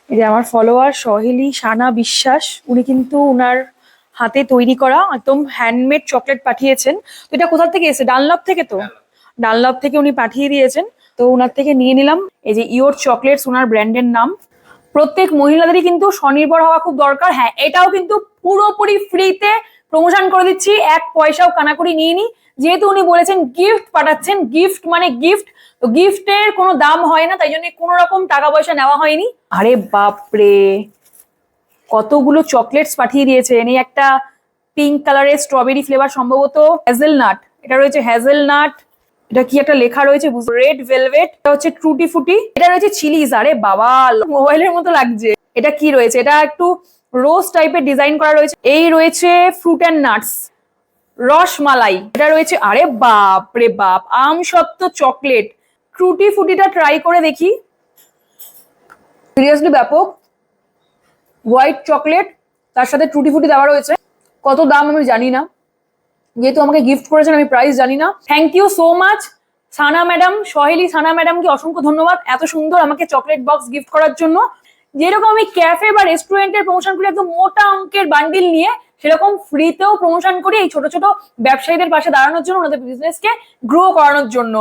এই যে আমার ফলোয়ার সহেলি সানা বিশ্বাস, উনি কিন্তু উনার হাতে তৈরি করা একদম হ্যান্ডমেড চকলেট পাঠিয়েছেন। তো এটা কোথা থেকে এসেছে? ডানলপ থেকে তো? ডানলপ থেকে উনি পাঠিয়ে দিয়েছেন। তো উনার থেকে নিয়ে নিলাম। এই যে ইওর চকলেটস ওনার ব্র্যান্ডের নাম। প্রত্যেক মহিলাদেরই কিন্তু স্বনির্ভর হওয়া খুব দরকার। হ্যাঁ, এটাও কিন্তু পুরোপুরি ফ্রিতে প্রমোশন করে দিচ্ছি, এক পয়সাও কানাকড়ি নিইনি। যেহেতু উনি বলেছেন গিফট পাঠাচ্ছেন, গিফট মানে গিফট, তো গিফটের কোনো দাম হয় না, তাই জন্য কোনো রকম টাকা পয়সা নেওয়া হয়নি। আরে বাপরে, কতগুলো চকলেটস পাঠিয়ে দিয়েছেন। এই একটা পিঙ্ক কালারের স্ট্রবেরি ফ্লেভার, সম্ভবত হ্যাজেলনাট। এটা রয়েছে হ্যাজেলনাট। এটা কি একটা লেখা রয়েছে, রেড ভেলভেট। এটা হচ্ছে ট্রুটি ফুটি। এটা রয়েছে চিলিজ। আরে বাবা, মোবাইলের মতো লাগছে। এটা কি রয়েছে? এটা একটু রোজ টাইপের ডিজাইন করা রয়েছে। এই রয়েছে ফ্রুট অ্যান্ড নাটস, রসমালাই। এটা রয়েছে, আরে বাপ রে বাপ, আম সত্ত্ব চকলেট। ট্রুটি ফুটিটা ট্রাই করে দেখি। সিরিয়াসলি ব্যাপক। হোয়াইট চকলেট, তার সাথে টুটি ফুটি দেওয়া রয়েছে। কত দাম আমি জানি না, যেহেতু আমাকে গিফট করেছেন আমি প্রাইস জানি না। Thank you so much Sana madam, Saheli Sana ম্যাডামকে অসংখ্য ধন্যবাদ এত সুন্দর আমাকে চকলেট বক্স গিফট করার জন্য। যেরকম আমি ক্যাফে বা রেস্টুরেন্টের প্রমোশন করি একদম মোটা অঙ্কের বান্ডিল নিয়ে, সেরকম ফ্রিতেও প্রমোশন করি এই ছোট ছোট ব্যবসায়ীদের পাশে দাঁড়ানোর জন্য, ওনাদের বিজনেসকে গ্রো করানোর জন্য।